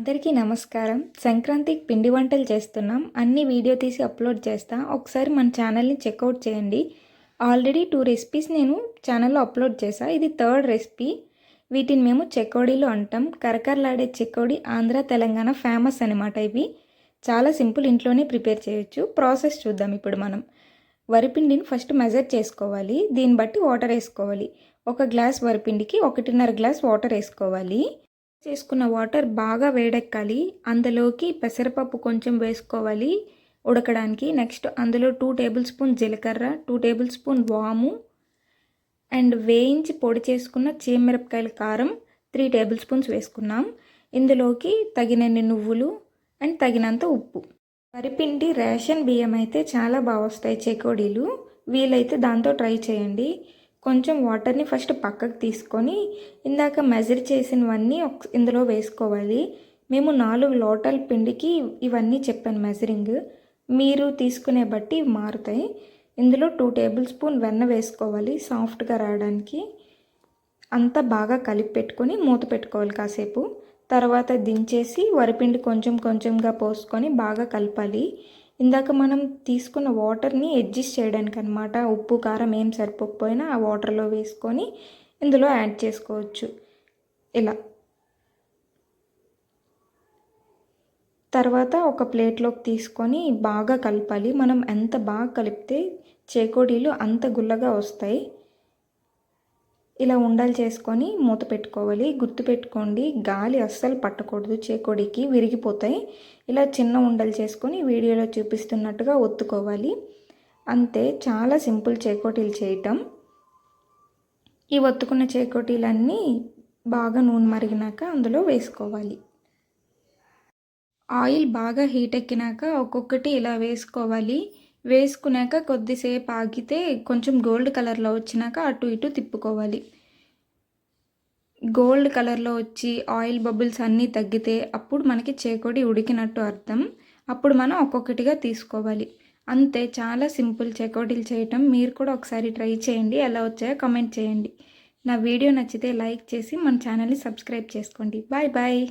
అందరికీ నమస్కారం. సంక్రాంతికి పిండి వంటలు చేస్తున్నాం. అన్ని వీడియో తీసి అప్లోడ్ చేస్తా. ఒకసారి మన ఛానల్ని చెక్అవుట్ చేయండి. ఆల్రెడీ 2 రెసిపీస్ నేను ఛానల్లో అప్లోడ్ చేశా. ఇది 3rd రెసిపీ. వీటిని మేము చెకోడీలు అంటాం. కరకరలాడే చెకోడీ ఆంధ్ర తెలంగాణ ఫేమస్ అనమాట. ఇవి చాలా సింపుల్, ఇంట్లోనే ప్రిపేర్ చేయొచ్చు. ప్రాసెస్ చూద్దాం ఇప్పుడు మనం. వరిపిండిని ఫస్ట్ మెజర్ చేసుకోవాలి. దీన్ని బట్టి వాటర్ వేసుకోవాలి. 1 గ్లాస్ వరిపిండికి 1.5 గ్లాస్ వాటర్ వేసుకోవాలి. చేసుకున్న వాటర్ బాగా వేడెక్కాలి. అందులోకి పెసరపప్పు కొంచెం వేసుకోవాలి ఉడకడానికి. నెక్స్ట్ అందులో 2 టేబుల్ స్పూన్ జీలకర్ర, 2 టేబుల్ స్పూన్ వాము అండ్ వేయించి పొడి చేసుకున్న చీమిరపకాయల కారం 3 టేబుల్ స్పూన్స్ వేసుకున్నాం. ఇందులోకి తగినన్ని నువ్వులు అండ్ తగినంత ఉప్పు. వరిపిండి రేషన్ బియ్యం అయితే చాలా బాగా వస్తాయి చెకోడీలు. వీలైతే దాంతో ట్రై చేయండి. కొంచెం వాటర్ని ఫస్ట్ పక్కకు తీసుకొని ఇందాక మెజర్ చేసినవన్నీ ఇందులో వేసుకోవాలి. మేము 4 లోటాల పిండికి ఇవన్నీ చెప్పాను మెజరింగ్. మీరు తీసుకునే బట్టి మారుతాయి. ఇందులో 2 టేబుల్ స్పూన్ వెన్న వేసుకోవాలి సాఫ్ట్గా రావడానికి. అంతా బాగా కలిపి పెట్టుకొని మూత పెట్టుకోవాలి కాసేపు. తర్వాత దించేసి వరిపిండి కొంచెం కొంచెంగా పోసుకొని బాగా కలపాలి. ఇందాక మనం తీసుకున్న వాటర్ని అడ్జస్ట్ చేయడానికి అనమాట. ఉప్పు కారం ఏం సరిపోకపోయినా ఆ వాటర్లో వేసుకొని ఇందులో యాడ్ చేసుకోవచ్చు. ఇలా తర్వాత ఒక ప్లేట్లోకి తీసుకొని బాగా కలపాలి. మనం ఎంత బాగా కలిపితే చేకోడీలు అంత గుల్లగా వస్తాయి. ఇలా ఉండలు చేసుకొని మూత పెట్టుకోవాలి. గుర్తుపెట్టుకోండి, గాలి అస్సలు పట్టకూడదు, చేకోడికి విరిగిపోతాయి. ఇలా చిన్న ఉండలు చేసుకొని వీడియోలో చూపిస్తున్నట్టుగా ఒత్తుకోవాలి. అంతే, చాలా సింపుల్ చేకోటీలు చేయటం. ఈ ఒత్తుకున్న చేకోటీలన్నీ బాగా నూనె మరిగినాక అందులో వేసుకోవాలి. ఆయిల్ బాగా హీట్ ఎక్కినాక ఒక్కొక్కటి ఇలా వేసుకోవాలి. వేసుకున్నాక కొద్దిసేపు ఆగితే కొంచెం గోల్డ్ కలర్లో వచ్చినాక అటు ఇటు తిప్పుకోవాలి. గోల్డ్ కలర్లో వచ్చి ఆయిల్ బబుల్స్ అన్నీ తగ్గితే అప్పుడు మనకి చేకోడి ఉడికినట్టు అర్థం. అప్పుడు మనం ఒక్కొక్కటిగా తీసుకోవాలి. అంతే, చాలా సింపుల్ చేకోడీలు చేయటం. మీరు కూడా ఒకసారి ట్రై చేయండి. ఎలా వచ్చాయో కామెంట్ చేయండి. నా వీడియో నచ్చితే లైక్ చేసి మన ఛానల్ని సబ్స్క్రైబ్ చేసుకోండి. Bye bye.